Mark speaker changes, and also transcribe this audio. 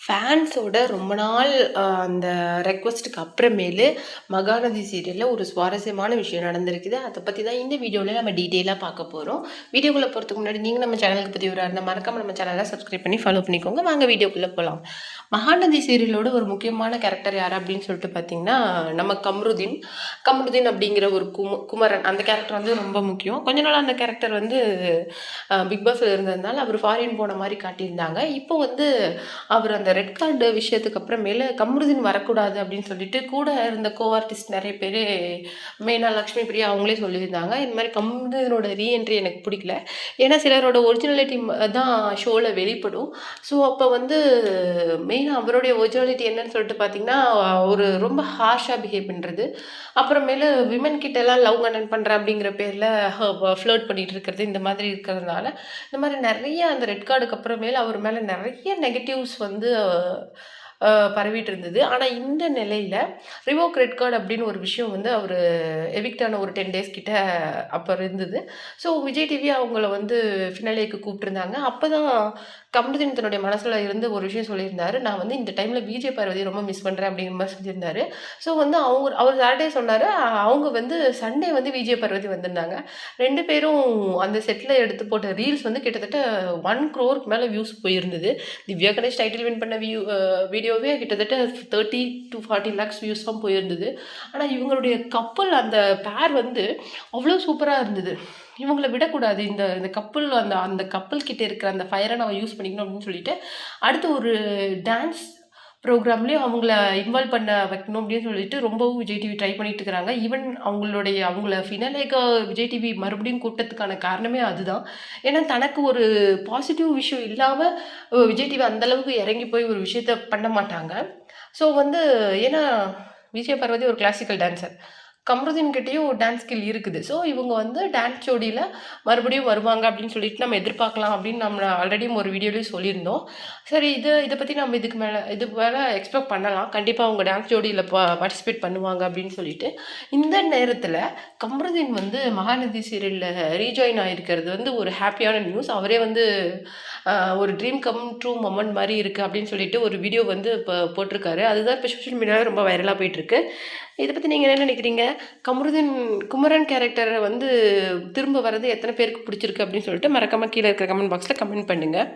Speaker 1: ஃபேன்ஸோட ரொம்ப நாள் அந்த ரெக்வெஸ்ட்டுக்கு அப்புறமேலு மகாநதி சீரியலில் ஒரு சுவாரஸ்யமான விஷயம் நடந்திருக்குது. அதை பற்றி தான் இந்த வீடியோவில் நம்ம டீட்டெயிலாக பார்க்க போகிறோம். வீடியோக்குள்ளே போகிறதுக்கு முன்னாடி நீங்கள் நம்ம சேனலுக்கு பற்றி ஒரு இருந்தால் மறக்காமல் நம்ம சேனலை சப்ஸ்கிரைப் பண்ணி ஃபாலோ பண்ணிக்கோங்க. வாங்க வீடியோக்குள்ளே போகலாம். மகாநதி சீரியலோட ஒரு முக்கியமான கேரக்டர் யார் அப்படின்னு சொல்லிட்டு பார்த்தீங்கன்னா நம்ம கம்ருதீன் அப்படிங்கிற ஒரு குமரன். அந்த கேரக்டர் வந்து ரொம்ப முக்கியம். கொஞ்ச நாள் அந்த கேரக்டர் வந்து பிக் பாஸில் இருந்ததுனால அவர் ஃபாரின் போன மாதிரி காட்டியிருந்தாங்க. இப்போ வந்து அவர் அந்த ரெட் கார்டு விஷயத்துக்கு அப்புறமேல கம்ருதீன் வரக்கூடாது அப்படின்னு சொல்லிட்டு கூட இருந்த ஆர்டிஸ்ட் நிறைய பேர் மெயினாக லக்ஷ்மி பிரியா அவங்களே சொல்லியிருந்தாங்க. இந்த மாதிரி கம்ருதீனோட ரீஎன்ட்ரி எனக்கு பிடிக்கல. ஏன்னா சிலரோட ஒரிஜினாலிட்டி தான் ஷோவில் வெளிப்படும். ஸோ அப்போ வந்து மெயினாக அவருடைய ஒரிஜினாலிட்டி என்னன்னு சொல்லிட்டு பார்த்தீங்கன்னா ஒரு ரொம்ப ஹார்ஷாக பிஹேவ் பண்ணுறது, அப்புறமேல விமன் கிட்டலாம் லவ் கண்டென்ட் பண்ணுறேன் அப்படிங்கிற பேரில் ஃப்ளர்ட் பண்ணிகிட்டு இருக்கிறது, இந்த மாதிரி இருக்கிறதுனால இந்த மாதிரி நிறைய அந்த ரெட் கார்டுக்கு அப்புறமேல அவர் மேலே நிறைய நெகட்டிவ்ஸ் வந்து பரவிட்டு இருந்தது. ஆனால் இந்த நிலையில் ரிவோக் ரெட் கார்டு அப்படின்னு ஒரு விஷயம் வந்து அவர் எவிக்டான ஒரு 10 டேஸ் கிட்ட அப்போ இருந்தது. ஸோ விஜய் டிவி அவங்கள வந்து ஃபினாலேக்கு கூப்பிட்டுருந்தாங்க. அப்போ தான் கமருதீன் தன்னுடைய மனசில் இருந்து ஒரு விஷயம் சொல்லியிருந்தாரு. நான் வந்து இந்த டைமில் விஜய் பார்வதி ரொம்ப மிஸ் பண்ணுறேன் அப்படிங்கிற மாதிரி சொல்லியிருந்தாரு. ஸோ வந்து அவர் சாட்டர்டே சொன்னார். அவங்க வந்து சண்டே வந்து விஜய் பார்வதி வந்திருந்தாங்க. 2 பேரும் அந்த செட்டில் எடுத்து போட்ட ரீல்ஸ் வந்து கிட்டத்தட்ட 1 crore மேலே வியூஸ் போயிருந்தது. திவ்யா கணேஷ் டைட்டில் வின் பண்ண வீடியோவே கிட்டத்தட்ட 30 to 40 lakhs வியூஸ் தான் போயிருந்தது. ஆனால் இவங்களுடைய கப்பல் அந்த பேர் வந்து அவ்வளோ சூப்பராக இருந்தது. இவங்களை விடக்கூடாது, இந்த இந்த கப்பல் அந்த அந்த கப்பல் கிட்டே இருக்கிற அந்த ஃபயரை நம்ம யூஸ் பண்ணிக்கணும் அப்படின்னு சொல்லிட்டு அடுத்து ஒரு டான்ஸ் ப்ரோக்ராம்லேயும் அவங்கள இன்வால்வ் பண்ண வைக்கணும் அப்படின்னு சொல்லிட்டு ரொம்பவும் விஜய் டிவி ட்ரை பண்ணிட்டு இருக்கிறாங்க. ஈவன் அவங்கள ஃபினாலேக்கு விஜய் டிவி மறுபடியும் கூட்டத்துக்கான காரணமே அதுதான். ஏன்னா தனக்கு ஒரு பாசிட்டிவ் விஷயம் இல்லாமல் விஜய் டிவி அந்தளவுக்கு இறங்கி போய் ஒரு விஷயத்த பண்ண மாட்டாங்க. ஸோ வந்து ஏன்னா விஜய் பார்வதி ஒரு கிளாசிக்கல் டான்ஸர், கமருதீன் கிட்டேயும் டான்ஸ் ஸ்கில் இருக்குது. ஸோ இவங்க வந்து டான்ஸ் ஜோடியில் மறுபடியும் வருவாங்க அப்படின்னு சொல்லிட்டு நம்ம எதிர்பார்க்கலாம் அப்படின்னு நம்ம ஆல்ரெடியும் ஒரு வீடியோலேயும் சொல்லியிருந்தோம். சரி, இதை பற்றி நம்ம இது மேலே எக்ஸ்பெக்ட் பண்ணலாம். கண்டிப்பாக அவங்க டான்ஸ் ஜோடியில் பார்ட்டிசிபேட் பண்ணுவாங்க அப்படின்னு சொல்லிட்டு இந்த நேரத்தில் கமருதீன் வந்து மகாநதி சீரியலில் ரீஜாயின் ஆகிருக்கிறது வந்து ஒரு ஹாப்பியான நியூஸ். அவரே வந்து ஒரு ட்ரீம் கம் ட்ரூ மொமெண்ட் மாதிரி இருக்குது அப்படின்னு சொல்லிட்டு ஒரு வீடியோ வந்து இப்போ போட்டிருக்காரு. அதுதான் இப்போ சோஷியல் மீடியாவில் ரொம்ப வைரலாக போயிட்டுருக்கு. இதை பற்றி நீங்கள் என்ன நினைக்கிறீங்க? குமரன் கேரக்டரை வந்து திரும்ப வர்றது எத்தனை பேருக்கு பிடிச்சிருக்கு அப்படின்னு சொல்லிட்டு மறக்காமல் கீழே இருக்கிற கமெண்ட் பாக்ஸில் கமெண்ட் பண்ணுங்கள்.